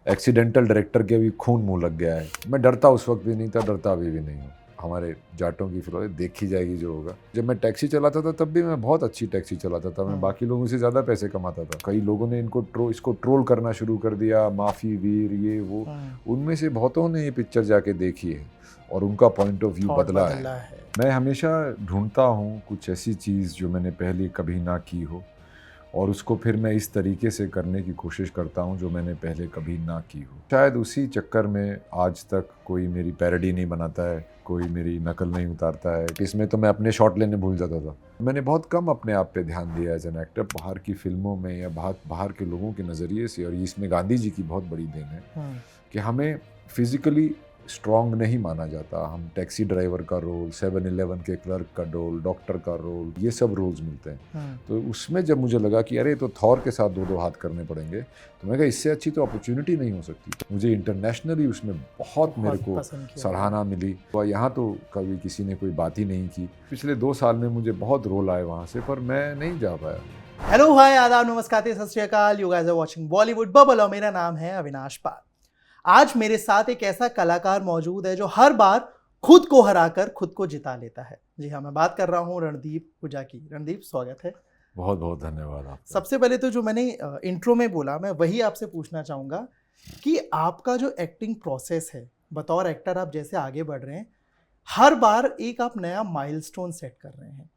Accidental director के भी खून मुँह लग गया है। मैं डरता उस वक़्त भी नहीं था, डरता अभी भी नहीं हूँ। हमारे जाटों की फिल्म देखी जाएगी जो होगा। जब मैं टैक्सी चलाता था तब भी मैं बहुत अच्छी टैक्सी चलाता था, मैं बाकी लोगों से ज़्यादा पैसे कमाता था। कई लोगों ने इसको ट्रोल करना शुरू कर दिया, माफ़ी वीर ये वो। उनमें से बहुतों ने ये पिक्चर जाके देखी है और उनका पॉइंट ऑफ व्यू थॉट बदला बदला है। है। मैं हमेशा ढूँढता हूँ कुछ ऐसी चीज़ जो मैंने पहले कभी ना की हो और उसको फिर मैं इस तरीके से करने की कोशिश करता हूँ जो मैंने पहले कभी ना की हो। शायद उसी चक्कर में आज तक कोई मेरी पैरोडी नहीं बनाता है, कोई मेरी नकल नहीं उतारता है। इसमें तो मैं अपने शॉट लेने भूल जाता था। मैंने बहुत कम अपने आप पे ध्यान दिया एज़ एन एक्टर, बाहर की फ़िल्मों में या बाहर के लोगों के नज़रिए से, और इसमें गांधी जी की बहुत बड़ी देन है कि हमें फिज़िकली स्ट्रॉन्ग नहीं माना जाता। हम टैक्सी ड्राइवर का रोल, 7-Eleven के क्लर्क का रोल, डॉक्टर का रोल, ये सब रोल्स मिलते हैं। तो उसमें जब मुझे लगा कि अरे तो थॉर के साथ 2-2 हाथ करने पड़ेंगे, तो मैं कहा इससे अच्छी तो अपॉर्च्युनिटी नहीं हो सकती। मुझे इंटरनेशनली उसमें बहुत मेरे को पसंद किया गया। सराहना मिली और यहाँ तो कभी किसी ने कोई बात ही नहीं की। पिछले 2 साल में मुझे बहुत रोल आए वहाँ से, पर मैं नहीं जा पाया। हेलो हाय आदाब नमस्कार सत श्री अकाल, you guys are watching Bollywood Bubble और मेरा नाम है अविनाश पाल। आज मेरे साथ एक ऐसा कलाकार मौजूद है जो हर बार खुद को हराकर खुद को जिता लेता है। जी हाँ, मैं बात कर रहा हूँ रणदीप हुड्डा की। रणदीप, स्वागत है। बहुत बहुत धन्यवाद आपका। सबसे पहले तो जो मैंने इंट्रो में बोला, मैं वही आपसे पूछना चाहूँगा कि आपका जो एक्टिंग प्रोसेस है, बतौर एक्टर आप जैसे आगे बढ़ रहे हैं, हर बार एक आप नया माइलस्टोन सेट कर रहे हैं।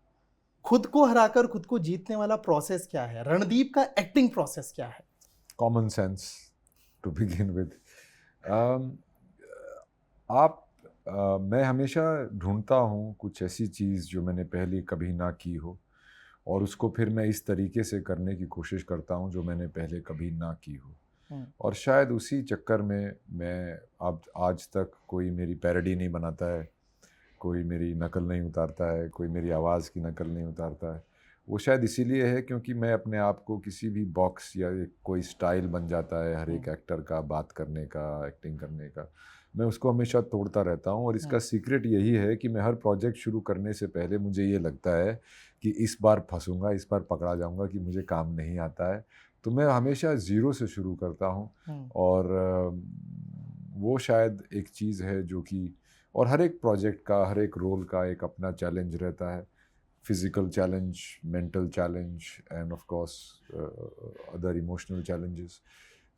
खुद को हराकर खुद को जीतने वाला प्रोसेस क्या है? रणदीप का एक्टिंग प्रोसेस क्या है? Common sense to begin with. आप मैं हमेशा ढूंढता हूँ कुछ ऐसी चीज़ जो मैंने पहले कभी ना की हो और उसको फिर मैं इस तरीके से करने की कोशिश करता हूँ जो मैंने पहले कभी ना की हो। और शायद उसी चक्कर में मैं अब आज तक कोई मेरी पैरोडी नहीं बनाता है, कोई मेरी नकल नहीं उतारता है, कोई मेरी आवाज़ की नकल नहीं उतारता है। वो शायद इसीलिए है क्योंकि मैं अपने आप को किसी भी बॉक्स या एक कोई स्टाइल बन जाता है हर एक एक्टर का, बात करने का, एक्टिंग करने का। मैं उसको हमेशा तोड़ता रहता हूँ और इसका सीक्रेट यही है कि मैं हर प्रोजेक्ट शुरू करने से पहले मुझे ये लगता है कि इस बार फँसूँगा, इस बार पकड़ा जाऊँगा कि मुझे काम नहीं आता है। तो मैं हमेशा ज़ीरो से शुरू करता हूँ और वो शायद एक चीज़ है जो कि, और हर एक प्रोजेक्ट का, हर एक रोल का एक अपना चैलेंज रहता है। Physical challenge, mental challenge end of course other emotional challenges.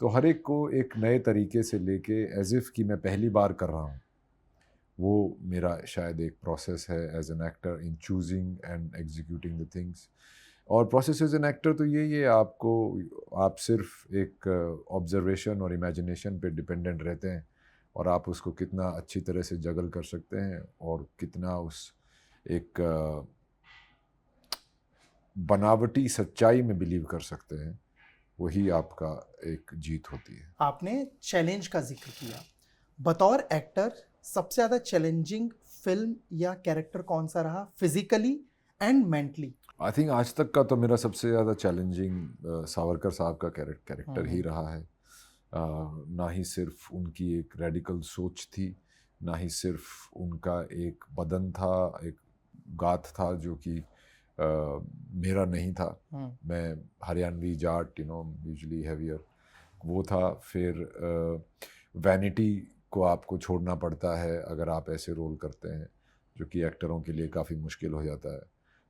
तो हर एक को एक नए तरीके से लेके एज़ इफ़ कि मैं पहली बार कर रहा हूँ। वो मेरा शायद एक प्रोसेस है as an actor in choosing and executing the things. और प्रोसेस एज़ एन एक्टर तो यही है, आप सिर्फ़ एक ऑब्ज़र्वेशन और इमेजिनेशन पे डिपेंडेंट रहते हैं और आप उसको कितना अच्छी तरह से जगल कर सकते हैं और कितना उस एक बनावटी सच्चाई में बिलीव कर सकते हैं, वही आपका एक जीत होती है। आपने चैलेंज का जिक्र किया। बतौर एक्टर सबसे ज़्यादा चैलेंजिंग फिल्म या कैरेक्टर कौन सा रहा, physically and mentally? I think आज तक का तो मेरा सबसे ज़्यादा चैलेंजिंग सावरकर साहब का कैरेक्टर ही रहा है। ना ही सिर्फ उनकी एक रेडिकल सोच थी, ना ही सिर्फ उनका एक बदन था, एक गात था जो कि मेरा नहीं था। मैं हरियाणवी जाट, यूजुअली हैवियर, वो था। फिर वैनिटी को आपको छोड़ना पड़ता है अगर आप ऐसे रोल करते हैं, जो कि एक्टरों के लिए काफ़ी मुश्किल हो जाता है।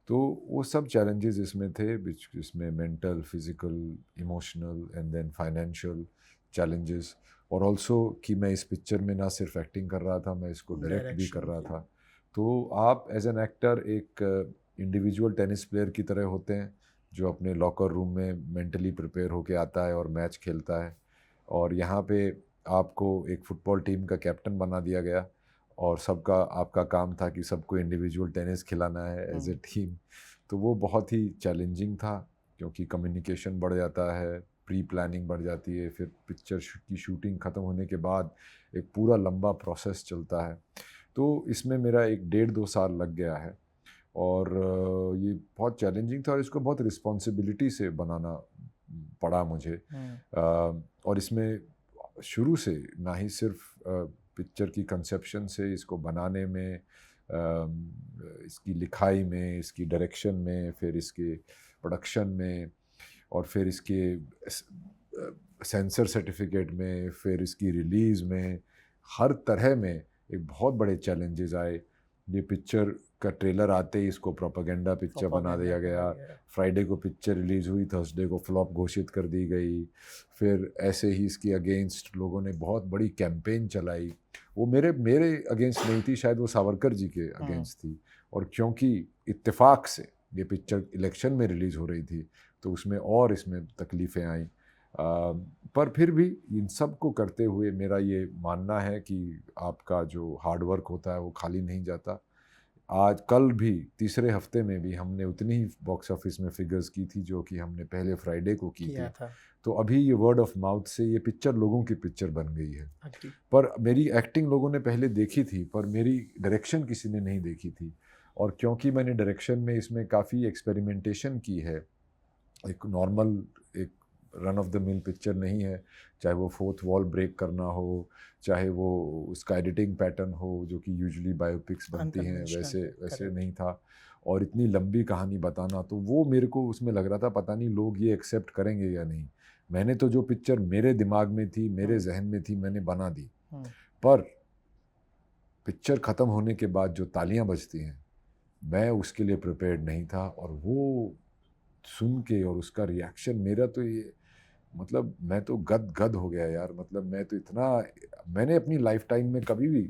तो वो सब चैलेंजेस इसमें थे, जिसमें mental, physical, emotional and then financial challenges, और ऑल्सो कि मैं इस पिक्चर में ना सिर्फ एक्टिंग कर रहा था, मैं इसको डायरेक्ट भी कर डायरेक्शन रहा भी। था। तो आप एज एन एक्टर एक इंडिविजुअल टेनिस प्लेयर की तरह होते हैं जो अपने लॉकर रूम में मेंटली प्रिपेयर होके आता है और मैच खेलता है, और यहाँ पे आपको एक फुटबॉल टीम का कैप्टन बना दिया गया और सबका आपका काम था कि सबको इंडिविजुअल टेनिस खिलाना है एज ए टीम। तो वो बहुत ही चैलेंजिंग था क्योंकि कम्युनिकेशन बढ़ जाता है, प्री प्लानिंग बढ़ जाती है, फिर पिक्चर की शूटिंग ख़त्म होने के बाद एक पूरा लंबा प्रोसेस चलता है। तो इसमें मेरा एक 1.5-2 साल लग गया है और ये बहुत चैलेंजिंग था और इसको बहुत रिस्पॉन्सिबिलिटी से बनाना पड़ा मुझे। और इसमें शुरू से ना ही सिर्फ पिक्चर की कंसेप्शन से, इसको बनाने में, इसकी लिखाई में, इसकी डायरेक्शन में, फिर इसके प्रोडक्शन में, और फिर इसके सेंसर सर्टिफिकेट में, फिर इसकी रिलीज़ में, हर तरह में एक बहुत बड़े चैलेंजेस आए। ये पिक्चर का ट्रेलर आते ही इसको प्रोपेगेंडा पिक्चर बना दिया गया। फ्राइडे को पिक्चर रिलीज़ हुई, थर्सडे को फ्लॉप घोषित कर दी गई। फिर ऐसे ही इसके अगेंस्ट लोगों ने बहुत बड़ी कैंपेन चलाई। वो मेरे मेरे अगेंस्ट नहीं थी, शायद वो सावरकर जी के अगेंस्ट थी। और क्योंकि इत्तेफाक से ये पिक्चर इलेक्शन में रिलीज़ हो रही थी, तो उसमें और इसमें तकलीफ़ें आईं। पर फिर भी इन सब को करते हुए मेरा ये मानना है कि आपका जो हार्ड वर्क होता है वो खाली नहीं जाता। आज कल भी तीसरे हफ्ते में भी हमने उतनी ही बॉक्स ऑफिस में फिगर्स की थी जो कि हमने पहले फ्राइडे को की थी। तो अभी ये वर्ड ऑफ माउथ से ये पिक्चर लोगों की पिक्चर बन गई है। पर मेरी एक्टिंग लोगों ने पहले देखी थी, पर मेरी डायरेक्शन किसी ने नहीं देखी थी। और क्योंकि मैंने डायरेक्शन में इसमें काफ़ी एक्सपेरिमेंटेशन की है, एक नॉर्मल एक run of the mill picture नहीं है, चाहे वो फोर्थ वॉल ब्रेक करना हो, चाहे वो उसका एडिटिंग पैटर्न हो जो कि यूजुअली बायोपिक्स बनती हैं, वैसे नहीं था। और इतनी लंबी कहानी बताना, तो वो मेरे को उसमें लग रहा था पता नहीं लोग ये एक्सेप्ट करेंगे या नहीं। मैंने तो जो पिक्चर मेरे दिमाग में थी, मेरे जहन में थी, मैंने बना दी। पर पिक्चर ख़त्म होने के बाद जो तालियां बजती हैं, मैं उसके लिए प्रिपेयर्ड नहीं था। और वो सुन के और उसका रिएक्शन, मेरा तो ये मतलब मैं तो गद हो गया यार। मतलब मैं तो इतना, मैंने अपनी लाइफ टाइम में कभी भी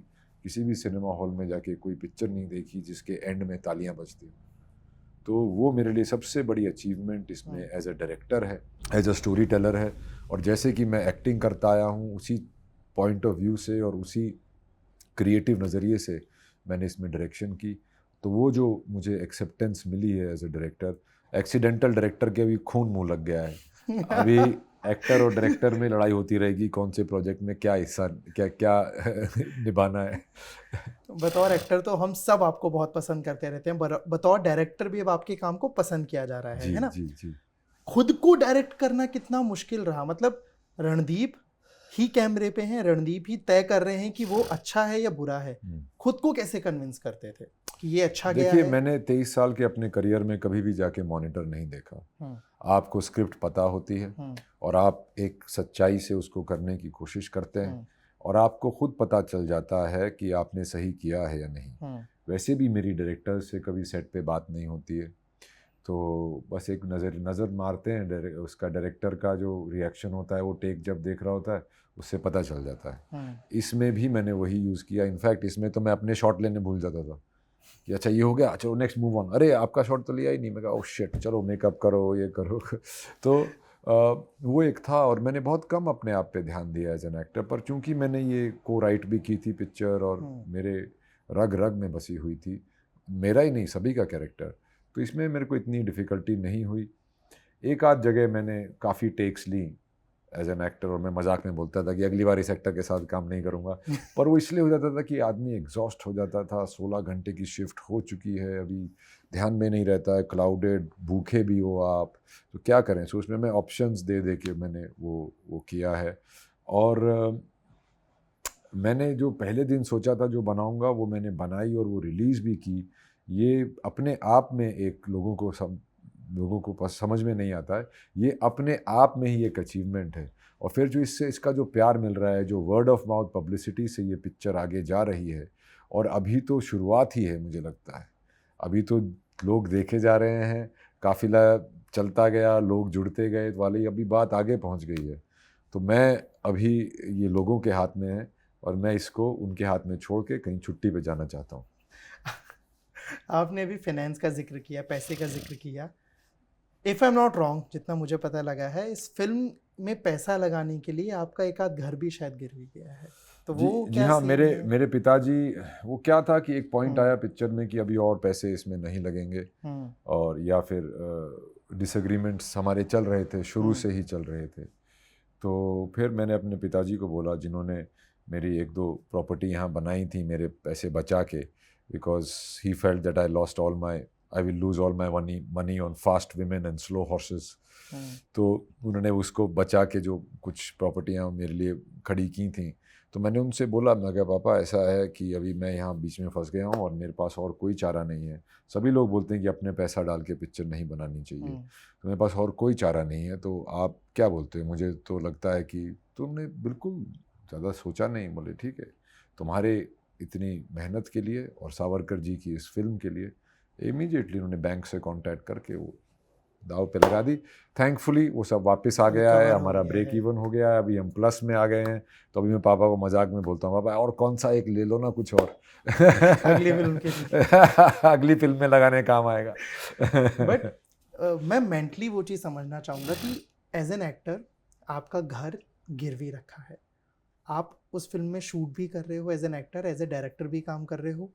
किसी भी सिनेमा हॉल में जाके कोई पिक्चर नहीं देखी जिसके एंड में तालियां बजती हो। तो वो मेरे लिए सबसे बड़ी अचीवमेंट इसमें एज अ डायरेक्टर है, एज अ स्टोरी टेलर है। और जैसे कि मैं एक्टिंग करता आया हूँ, उसी पॉइंट ऑफ व्यू से और उसी क्रिएटिव नज़रिए से मैंने इसमें डायरेक्शन की। तो वो जो मुझे एक्सेप्टेंस मिली है as a director, accidental director के भी खून मुँह लग गया है। अभी एक्टर और डायरेक्टर में लड़ाई होती रहेगी, कौन से प्रोजेक्ट में क्या हिस्सा क्या निभाना है। बतौर एक्टर तो हम सब आपको बहुत पसंद करते रहते हैं, बतौर डायरेक्टर भी अब आपके काम को पसंद किया जा रहा है ना? जी। खुद को डायरेक्ट करना कितना मुश्किल रहा? मतलब रणदीप ही कैमरे पे हैं, रणदीप ही तय कर रहे हैं कि वो अच्छा है या बुरा है। खुद को कैसे कन्विंस करते थे कि ये अच्छा गया है? देखिए, मैंने 23 साल के अपने करियर में कभी भी जाके मॉनिटर नहीं देखा। आपको स्क्रिप्ट पता होती है और आप एक सच्चाई से उसको करने की कोशिश करते हैं, और आपको खुद पता चल जाता है कि आपने सही किया है या नहीं। वैसे भी मेरी डायरेक्टर से कभी सेट पे बात नहीं होती है, तो बस एक नज़र मारते हैं, उसका डायरेक्टर का जो रिएक्शन होता है वो टेक जब देख रहा होता है उससे पता चल जाता है। इसमें भी मैंने वही यूज़ किया। इनफैक्ट इसमें तो मैं अपने शॉट लेने भूल जाता था कि अच्छा ये हो गया, चलो नेक्स्ट मूव ऑन, अरे आपका शॉट तो लिया ही नहीं। मैं कहा ओह शिट, चलो मेकअप करो, ये करो। तो वो एक था। और मैंने बहुत कम अपने आप पे ध्यान दिया एज एन एक्टर, पर चूंकि मैंने ये को राइट भी की थी पिक्चर और मेरे रग रग में बसी हुई थी, मेरा ही नहीं सभी का कैरेक्टर, तो इसमें मेरे को इतनी डिफ़िकल्टी नहीं हुई। एक आध जगह मैंने काफ़ी टेक्स ली एज एन एक्टर, और मैं मजाक में बोलता था कि अगली बार इस एक्टर के साथ काम नहीं करूँगा। पर वो इसलिए हो जाता था कि आदमी एग्जॉस्ट हो जाता था। 16 घंटे की शिफ्ट हो चुकी है, अभी ध्यान में नहीं रहता है, क्लाउडेड, भूखे भी हो आप, तो क्या करें। सो उसमें मैं ऑप्शंस दे के मैंने वो किया है। और मैंने जो पहले दिन सोचा था जो बनाऊँगा वो मैंने बनाई और वो रिलीज़ भी की। ये अपने आप में एक लोगों को समझ में नहीं आता है, ये अपने आप में ही एक अचीवमेंट है। और फिर जो इसका जो प्यार मिल रहा है, जो वर्ड ऑफ माउथ पब्लिसिटी से ये पिक्चर आगे जा रही है, और अभी तो शुरुआत ही है मुझे लगता है। अभी तो लोग देखे जा रहे हैं, काफिला चलता गया, लोग जुड़ते गए वाली अभी बात आगे पहुंच गई है। तो मैं अभी ये लोगों के हाथ में है और मैं इसको उनके हाथ में छोड़ के कहीं छुट्टी पे जाना चाहता हूँ। आपने अभी फाइनेंस का जिक्र किया, पैसे का जिक्र किया। If I am not wrong, जितना मुझे पता लगा है, इस फिल्म में पैसा लगाने के लिए आपका एक आध घर भी शायद गिरवी गया है, तो वो जी हाँ, मेरे पिताजी, वो क्या था कि एक पॉइंट आया पिक्चर में कि अभी और पैसे इसमें नहीं लगेंगे, और या फिर डिसएग्रीमेंट्स हमारे चल रहे थे, शुरू से ही चल रहे थे। तो फिर मैंने अपने पिताजी को बोला, जिन्होंने मेरी 1-2 प्रॉपर्टी यहाँ बनाई थी मेरे पैसे बचा के, because he felt that I lost all my I will lose all my money on fast women and slow horses. तो उन्होंने उसको बचा के जो कुछ प्रॉपर्टियाँ मेरे लिए खड़ी की थी, तो मैंने उनसे बोला, मैं कहा पापा ऐसा है कि अभी मैं यहाँ बीच में फंस गया हूँ और मेरे पास और कोई चारा नहीं है। सभी लोग बोलते हैं कि अपने पैसा डाल के पिक्चर नहीं बनानी चाहिए, तो मेरे पास और कोई चारा नहीं है, तो आप क्या बोलते हैं? मुझे तो लगता है कि तुमने बिल्कुल ज़्यादा सोचा नहीं। बोले ठीक है, तुम्हारे इतनी मेहनत के लिए और सावरकर जी की इस फिल्म के लिए इमीडिएटली उन्होंने बैंक से कांटेक्ट करके वो दाव पे लगा दी। थैंकफुली वो सब वापस आ गया है, हमारा ब्रेक इवन हो गया है, अभी हम प्लस में आ गए हैं। तो अभी मैं पापा को मजाक में बोलता हूँ, पापा और कौन सा एक ले लो ना, कुछ और अगली फिल्म के लिए। अगली फिल्म में लगाने काम आएगा। बट मैं मेंटली वो चीज़ समझना चाहूँगा कि एज एन एक्टर आपका घर गिरवी रखा है, आप उस फिल्म में शूट भी कर रहे हो, as an actor as a director भी काम कर रहे हो,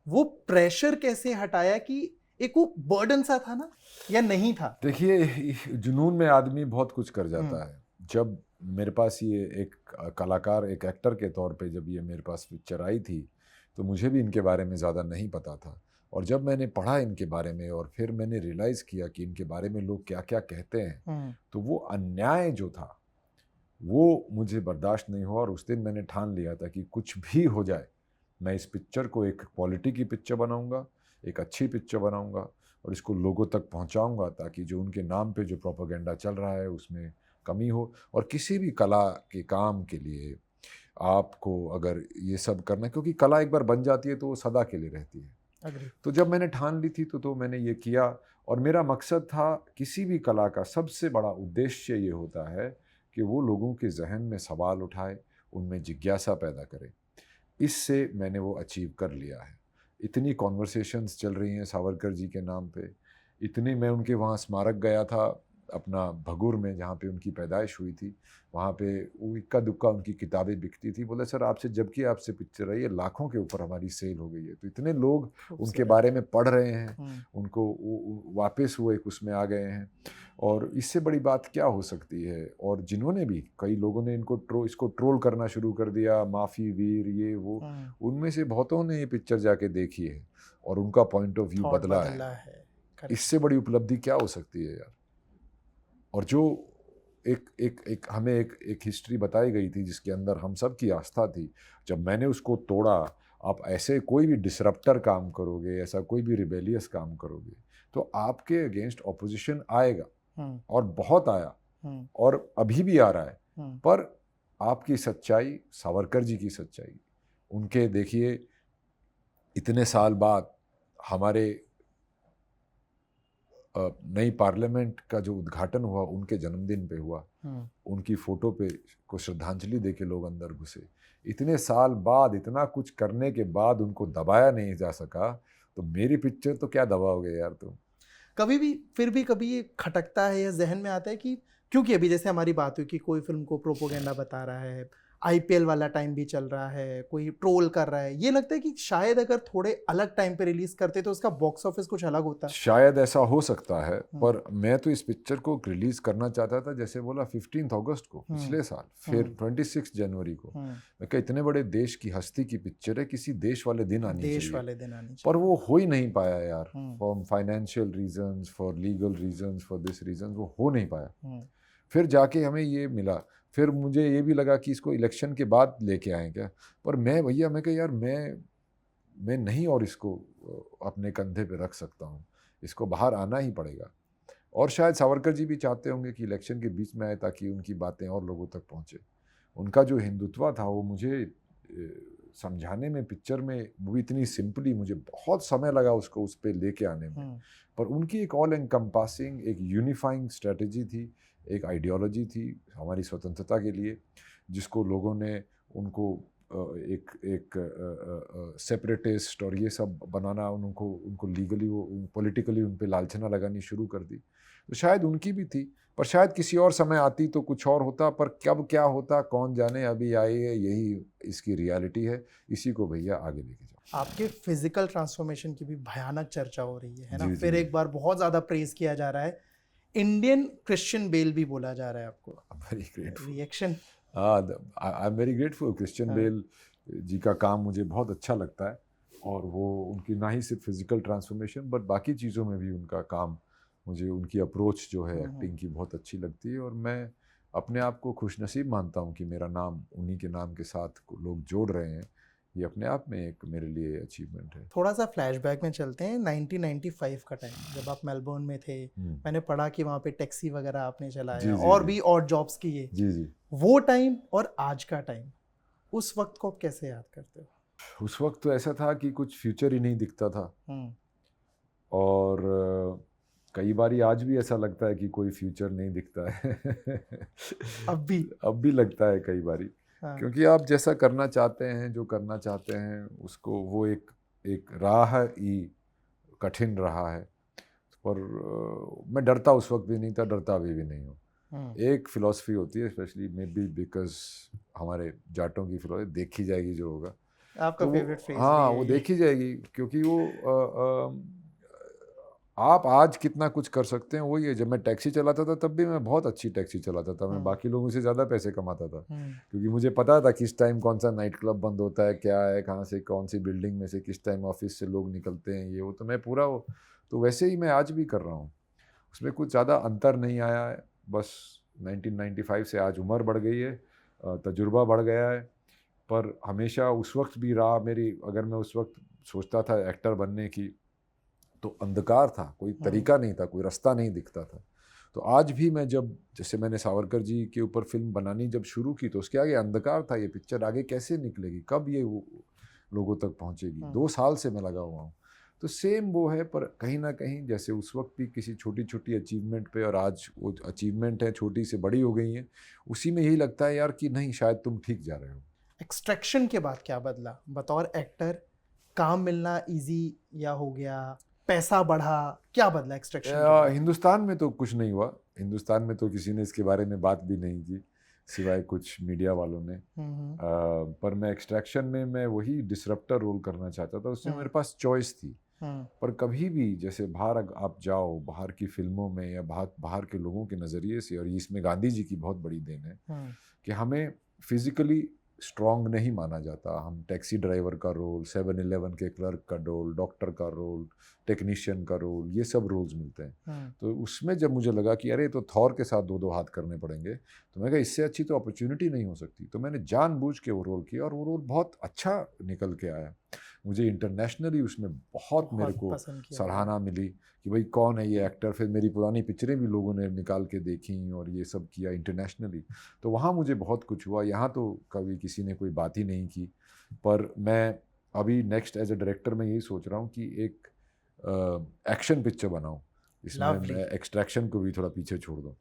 वो प्रेशर कैसे हटाया कि एक वो बर्डन सा था ना, या नहीं था? देखिए, जुनून में आदमी बहुत कुछ कर जाता है। जब मेरे पास ये एक कलाकार, एक एक्टर के तौर पे जब ये मेरे पास पिक्चर आई थी, तो मुझे भी इनके बारे में ज़्यादा नहीं पता था। और जब मैंने पढ़ा इनके बारे में और फिर मैंने रियलाइज़ किया कि इनके बारे में लोग क्या क्या कहते हैं, तो वो अन्याय जो था वो मुझे बर्दाश्त नहीं हुआ। और उस दिन मैंने ठान लिया था कि कुछ भी हो जाए, मैं इस पिक्चर को एक क्वालिटी की पिक्चर बनाऊंगा, एक अच्छी पिक्चर बनाऊंगा और इसको लोगों तक पहुंचाऊंगा, ताकि जो उनके नाम पे जो प्रोपेगेंडा चल रहा है उसमें कमी हो। और किसी भी कला के काम के लिए आपको अगर ये सब करना, क्योंकि कला एक बार बन जाती है तो वो सदा के लिए रहती है। तो जब मैंने ठान ली थी तो मैंने ये किया। और मेरा मकसद था, किसी भी कला का सबसे बड़ा उद्देश्य ये होता है कि वो लोगों के जहन में सवाल उठाए, उनमें जिज्ञासा पैदा करे। इससे मैंने वो अचीव कर लिया है। इतनी कॉन्वर्सेशंस चल रही हैं सावरकर जी के नाम पे, इतनी, मैं उनके वहाँ स्मारक गया था अपना भगूर में, जहाँ पे उनकी पैदाइश हुई थी। वहाँ पे वो इक्का दुक्का उनकी किताबें बिकती थी। बोले सर आपसे, जबकि आपसे पिक्चर आई है, लाखों के ऊपर हमारी सेल हो गई है। तो इतने लोग उनके बारे में पढ़ रहे हैं, उनको वापस वो एक उसमें आ गए हैं। और इससे बड़ी बात क्या हो सकती है? और जिन्होंने भी, कई लोगों ने इसको ट्रोल करना शुरू कर दिया, माफ़ी वीर ये वो, उनमें से बहुतों ने ये पिक्चर जाके देखी है और उनका पॉइंट ऑफ व्यू बदला है। इससे बड़ी उपलब्धि क्या हो सकती है यार? और जो एक हमें एक हिस्ट्री बताई गई थी जिसके अंदर हम सब की आस्था थी, जब मैंने उसको तोड़ा, आप ऐसे कोई भी डिसरप्टर काम करोगे, ऐसा कोई भी रिबेलियस काम करोगे, तो आपके अगेंस्ट ऑपोजिशन आएगा, और बहुत आया और अभी भी आ रहा है। पर आपकी सच्चाई, सावरकर जी की सच्चाई, उनके देखिए इतने साल बाद हमारे नई पार्लियामेंट का जो उद्घाटन हुआ उनके जन्मदिन पे हुआ, उनकी फोटो पे को श्रद्धांजलि देके लोग अंदर घुसे। इतने साल बाद, इतना कुछ करने के बाद उनको दबाया नहीं जा सका, तो मेरी पिक्चर तो क्या दबाओगे यार तुम? कभी भी फिर भी कभी ये खटकता है या जहन में आता है कि क्योंकि अभी जैसे हमारी बात हुई कि कोई फिल्म को प्रोपोगेंडा बता रहा है, आईपीएल वाला टाइम भी चल रहा है, कोई ट्रोल कर रहा है, ये लगता है कि शायद अगर थोड़े अलग टाइम पे रिलीज करते तो उसका बॉक्स ऑफिस कुछ अलग होता। शायद ऐसा हो सकता है, पर मैं तो इस पिक्चर को रिलीज करना चाहता था, जैसे बोला 15 अगस्त को पिछले साल, फिर 26 जनवरी को। मैं कहा इतने बड़े देश की हस्ती की पिक्चर है, किसी देश वाले दिन आनी चाहिए, पर वो हो ही नहीं पाया यार, for financial reasons, for legal reasons, for this reason वो हो नहीं पाया। फिर जाके हमें ये मिला, फिर मुझे ये भी लगा कि इसको इलेक्शन के बाद लेके आएँ क्या, पर मैं कहा यार मैं नहीं और इसको अपने कंधे पे रख सकता हूँ, इसको बाहर आना ही पड़ेगा। और शायद सावरकर जी भी चाहते होंगे कि इलेक्शन के बीच में आए, ताकि उनकी बातें और लोगों तक पहुँचे। उनका जो हिंदुत्व था वो मुझे समझाने में, पिक्चर में, वो इतनी सिंपली, मुझे बहुत समय लगा उसको उस पर लेके आने में, पर उनकी एक ऑल एनकम्पासिंग, एक यूनिफाइंग स्ट्रेटजी थी, एक आइडियोलॉजी थी हमारी स्वतंत्रता के लिए, जिसको लोगों ने उनको एक सेपरेटिस्ट और ये सब बनाना, उनको लीगली, वो पॉलिटिकली उन पे लालछना लगानी शुरू कर दी। तो शायद उनकी भी थी, पर शायद किसी और समय आती तो कुछ और होता, पर कब क्या होता कौन जाने। अभी आई है, यही इसकी रियलिटी है, इसी को भैया आगे लेके जाओ। आपके फिजिकल ट्रांसफॉर्मेशन की भी भयानक चर्चा हो रही है ना, फिर एक बार बहुत ज़्यादा प्रेज किया जा रहा है, इंडियन क्रिश्चियन बेल भी बोला जा रहा है आपको। Very grateful reaction? I am very grateful. Christian Bale ji का काम मुझे बहुत अच्छा लगता है, और वो उनकी ना ही सिर्फ फिजिकल ट्रांसफॉर्मेशन बट बाकी चीज़ों में भी उनका काम, मुझे उनकी अप्रोच जो है एक्टिंग की बहुत अच्छी लगती है। और मैं अपने आप को खुशनसीब मानता हूँ कि मेरा नाम उन्हीं के नाम के साथ लोग जोड़ रहे हैं। ये अपने आप में एक मेरे लिए अचीवमेंट है। थोड़ा सा फ्लैशबैक में चलते हैं 1995 का टाइम, जब आप मेलबोर्न में थे। मैंने पढ़ा कि वहाँ पे टैक्सी वगैरह आपने जी, चलाया जी, और जी। भी और जॉब्स किए। जी जी। वो टाइम और आज का टाइम, उस वक्त को आप कैसे याद करते हो? उस वक्त तो ऐसा था कि कुछ फ्यूचर ही नहीं दिखता था। और कई बारी आज भी ऐसा लगता है कि कोई फ्यूचर नहीं दिखता है। अब भी लगता है कई बारी। हाँ। क्योंकि आप जैसा करना चाहते हैं, जो करना चाहते हैं उसको, वो एक राह ही कठिन रहा है। पर मैं डरता उस वक्त भी नहीं था, डरता अभी भी नहीं हूँ। एक फिलॉसफी होती है, स्पेशली मे बी बिकॉज हमारे जाटों की फिलॉसफी, देखी जाएगी जो होगा। आपका तो फेवरेट फ्रेज हाँ, भी वो है ये। देखी जाएगी, क्योंकि वो आप आज कितना कुछ कर सकते हैं वही है। जब मैं टैक्सी चलाता था तब भी मैं बहुत अच्छी टैक्सी चलाता था, मैं बाकी लोगों से ज़्यादा पैसे कमाता था, क्योंकि मुझे पता था किस टाइम कौन सा नाइट क्लब बंद होता है, क्या है, कहाँ से कौन सी बिल्डिंग में से किस टाइम ऑफिस से लोग निकलते हैं, ये वो। तो मैं पूरा वो, तो वैसे ही मैं आज भी कर रहा हूँ, उसमें कुछ ज़्यादा अंतर नहीं आया है। बस 1995 से आज उम्र बढ़ गई है, तजुर्बा बढ़ गया है। पर हमेशा उस वक्त भी राह मेरी, अगर मैं उस वक्त सोचता था एक्टर बनने की, तो अंधकार था, कोई तरीका नहीं था, कोई रास्ता नहीं दिखता था। तो आज भी मैं जब, जैसे मैंने सावरकर जी के ऊपर फिल्म बनानी जब शुरू की, तो उसके आगे अंधकार था, ये पिक्चर आगे कैसे निकलेगी, कब ये लोगों तक पहुंचेगी। 2 साल से मैं लगा हुआ हूँ। तो सेम वो है, पर कहीं ना कहीं जैसे उस वक्त भी किसी छोटी छोटी अचीवमेंट पे, और आज वो अचीवमेंट है छोटी से बड़ी हो गई है, उसी में यही लगता है यार कि नहीं, शायद तुम ठीक जा रहे हो। एक्सट्रैक्शन के बाद क्या बदला बतौर एक्टर? काम मिलना इजी या हो गया, पैसा बढ़ा, क्या बदला एक्सट्रैक्शन के बाद? हिंदुस्तान में तो कुछ नहीं हुआ। हिंदुस्तान में तो किसी ने इसके बारे में बात भी नहीं की, सिवाय कुछ मीडिया वालों ने। पर मैं एक्सट्रैक्शन में मैं वही डिसरप्टर रोल करना चाहता था, उसमें मेरे पास चॉइस थी। पर कभी भी जैसे बाहर आप जाओ, बाहर की फिल्मों में या बाहर के लोगों के नज़रिए से, और इसमें गांधी जी की बहुत बड़ी देन है कि हमें फिजिकली स्ट्रॉन्ग नहीं माना जाता। हम टैक्सी ड्राइवर का रोल, 7-Eleven के क्लर्क का रोल, डॉक्टर का रोल, टेक्नीशियन का रोल, ये सब रोल्स मिलते हैं। तो उसमें जब मुझे लगा कि अरे, तो थॉर के साथ 2-2 हाथ करने पड़ेंगे, तो मैं कहा इससे अच्छी तो अपॉर्चुनिटी नहीं हो सकती। तो मैंने जानबूझ के वो रोल किया, और वो रोल बहुत अच्छा निकल के आया। मुझे इंटरनेशनली उसमें बहुत मेरे को सराहना मिली कि भाई कौन है ये एक्टर। फिर मेरी पुरानी पिक्चरें भी लोगों ने निकाल के देखी और ये सब किया इंटरनेशनली। तो वहाँ मुझे बहुत कुछ हुआ। यहाँ तो कभी किसी ने कोई बात ही नहीं की। पर मैं अभी नेक्स्ट एज ए डायरेक्टर मैं यही सोच रहा हूँ कि एक एक्शन पिक्चर बनाऊँ, इसमें मैं एक्सट्रैक्शन को भी थोड़ा पीछे छोड़ दूँ।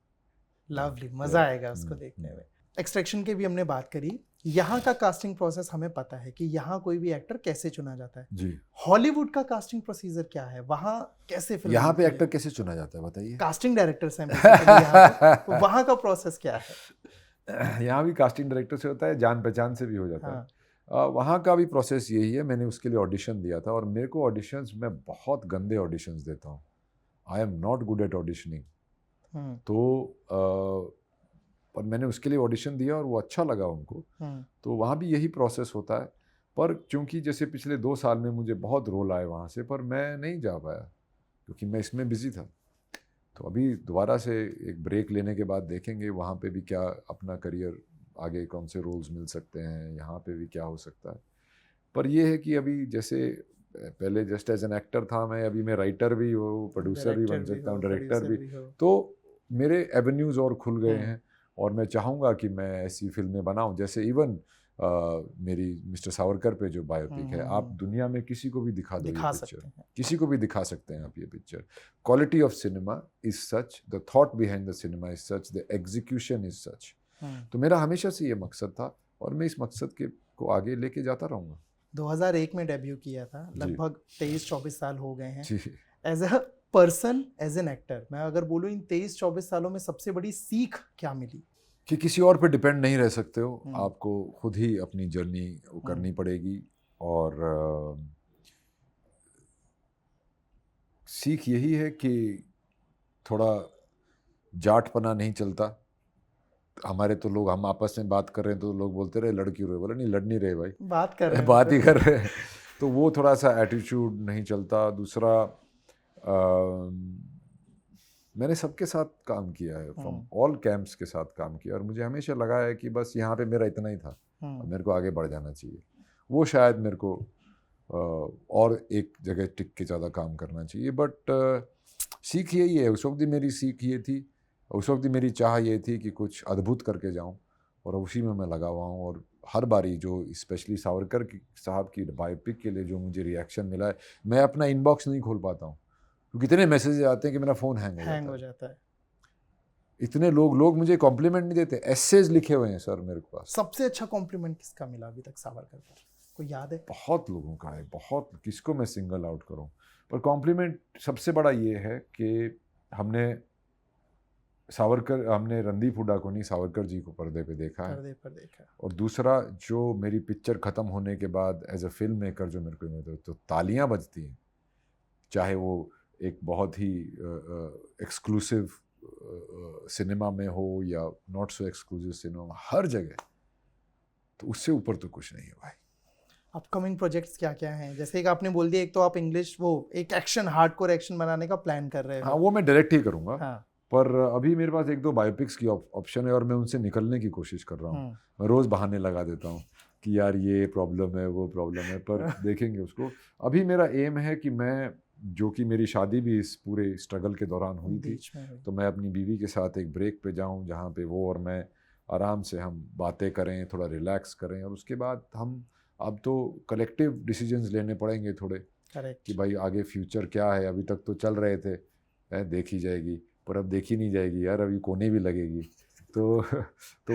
लवली, मज़ा आएगा उसको देखने में। एक्सट्रैक्शन की भी हमने बात करी। यहाँ का कास्टिंग प्रोसेस हमें पता है कि यहाँ कोई भी एक्टर कैसे चुना जाता है जी। हॉलीवुड का कास्टिंग प्रोसीजर क्या है? वहाँ कैसे फिल्म यहाँ पे एक्टर कैसे चुना जाता है बताइए? कास्टिंग डायरेक्टर से तो वहाँ का प्रोसेस क्या है? यहाँ भी कास्टिंग डायरेक्टर से होता है, जान पहचान से भी हो जाता है। वहाँ का भी प्रोसेस यही है। मैंने उसके लिए ऑडिशन दिया था, और मेरे को ऑडिशंस, मैं बहुत गंदे ऑडिशंस देता हूँ। I am not good at auditioning. तो पर मैंने उसके लिए ऑडिशन दिया और वो अच्छा लगा उनको। तो वहाँ भी यही प्रोसेस होता है। पर चूंकि जैसे पिछले 2 साल में मुझे बहुत रोल आए वहाँ से, पर मैं नहीं जा पाया क्योंकि मैं इसमें बिजी था। तो अभी दोबारा से एक ब्रेक लेने के बाद देखेंगे वहाँ पे भी क्या अपना करियर, आगे कौन से रोल्स मिल सकते हैं, यहाँ पे भी क्या हो सकता है। पर ये है कि अभी जैसे पहले जस्ट एज एन एक्टर था मैं, अभी मैं राइटर भी हूँ, प्रोड्यूसर भी बन सकता हूँ, डायरेक्टर भी। तो मेरे एवेन्यूज़ और खुल गए हैं, और मैं चाहूँगा कि मैं ऐसी फिल्में बनाऊँ। जैसे इवन मेरी मिस्टर सावरकर पे जो बायोपिक है, आप दुनिया में किसी को भी दिखा दो ये पिक्चर, किसी को भी दिखा सकते हैं आप ये picture. Quality of cinema is such, the thought behind the cinema is such, the execution is such. तो मेरा हमेशा से ये मकसद था, और मैं इस मकसद को आगे लेके जाता रहूँगा। 2001 में डेब्यू किया था, लगभग 23-24 साल हो गए हैं। As a person, as an actor, मैं अगर बोलूँ इन 23-24 सालों में सबसे बड़ी सीख क्या मिली? कि किसी और पे डिपेंड नहीं रह सकते हो, आपको खुद ही अपनी जर्नी करनी पड़ेगी। और सीख यही है कि थोड़ा जाटपना नहीं चलता। हमारे तो लोग, हम आपस में बात कर रहे हैं तो लोग बोलते रहे लड़ क्यों रहे, बोले नहीं लड़ नहीं रहे भाई, बात कर रहे हैं, बात ही कर रहे हैं। तो वो थोड़ा सा एटीट्यूड नहीं चलता। दूसरा मैंने सबके साथ काम किया है, फ्रॉम ऑल कैंप्स के साथ काम किया, और मुझे हमेशा लगा है कि बस यहाँ पे मेरा इतना ही था, और मेरे को आगे बढ़ जाना चाहिए। वो शायद मेरे को और एक जगह टिक के ज़्यादा काम करना चाहिए। बट सीख यही है, उस वक्त भी मेरी सीख ये थी, उस वक्त भी मेरी चाह ये थी कि कुछ अद्भुत करके जाऊँ, और उसी में मैं लगा हुआ हूँ। और हर बारी जो स्पेशली सावरकर साहब की बायोपिक के लिए जो मुझे रिएक्शन मिला है, मैं अपना इनबॉक्स नहीं खोल पाता हूँ, क्योंकि इतने मैसेज आते हैं कि मेरा फ़ोन हैंग हो जाता है। इतने लोग मुझे कॉम्प्लीमेंट नहीं देते, एसेज लिखे हुए हैं सर मेरे पास। सबसे अच्छा कॉम्प्लीमेंट किसका मिला अभी तक सावरकर पर, कोई याद है? बहुत लोगों का है, बहुत, किसको मैं सिंगल आउट करूं, पर कॉम्प्लीमेंट सबसे बड़ा ये है कि हमने रणदीप हुड्डा को नहीं, सावरकर जी को पर्दे पे देखा है। और दूसरा, जो मेरी पिक्चर ख़त्म होने के बाद एज अ फिल्म मेकर जो मेरे को तो तालियां बजती हैं, चाहे वो एक बहुत ही एक्सक्लूसिव सिनेमा में हो या नॉट सो एक्सक्लूसिव सिनेमा, हर जगह, तो उससे ऊपर तो कुछ नहीं है भाई। अपकमिंग प्रोजेक्ट्स क्या क्या हैं? जैसे एक आपने बोल दिया, एक तो आप इंग्लिश वो एक एक्शन हार्डकोर एक्शन बनाने का प्लान कर रहे हो। हाँ, वो मैं डायरेक्ट ही करूँगा। हाँ। पर अभी मेरे पास 1-2 बायोपिक्स की ऑप्शन है, और मैं उनसे निकलने की कोशिश कर रहा हूँ। मैं रोज़ बहाने लगा देता हूँ कि यार ये प्रॉब्लम है, वो प्रॉब्लम है, पर देखेंगे उसको। अभी मेरा एम है कि मैं, जो कि मेरी शादी भी इस पूरे स्ट्रगल के दौरान हुई थी, तो मैं अपनी बीवी के साथ एक ब्रेक पे जाऊँ, जहाँ पे वो और मैं आराम से हम बातें करें, थोड़ा रिलैक्स करें, और उसके बाद हम अब तो कलेक्टिव डिसीजंस लेने पड़ेंगे थोड़े, कि भाई आगे फ्यूचर क्या है। अभी तक तो चल रहे थे, देखी जाएगी, पर अब देखी नहीं जाएगी यार, अभी कोने भी लगेगी, तो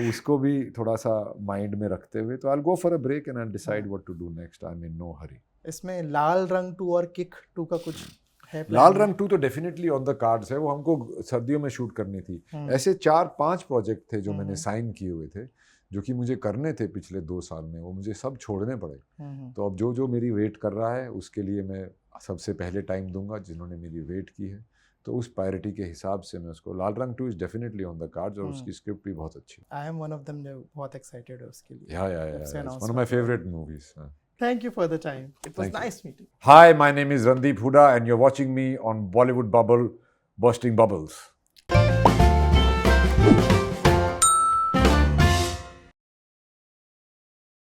उसको भी थोड़ा सा माइंड में रखते हुए, तो I will go for a break and I decide what to do next. I am in no hurry. इसमें लाल रंग 2 और किक 2 का कुछ है? लाल रंग 2 तो डेफिनेटली ऑन द कार्ड्स है, वो हमको सर्दियों में शूट करनी थी। ऐसे 4-5 प्रोजेक्ट थे जो मैंने साइन किए हुए थे, जो कि मुझे करने थे पिछले 2 साल में, वो मुझे सब छोड़ने पड़े। तो अब जो मेरी वेट कर रहा है, उसके लिए मैं सबसे पहले टाइम दूंगा जिन्होंने मेरी वेट की है, तो उस प्रायोरिटी के हिसाब से मैं उसको, लाल रंग 2 is definitely on the cards, और उसकी स्क्रिप्ट भी बहुत अच्छी। I am one of them, बहुत एक्साइटेड है उसके लिए। या it's one of my favourite movies. Thank you for the time. It was nice meeting. Hi, my name is Randeep Huda and you're watching me on Bollywood Bubble, Bursting Bubbles.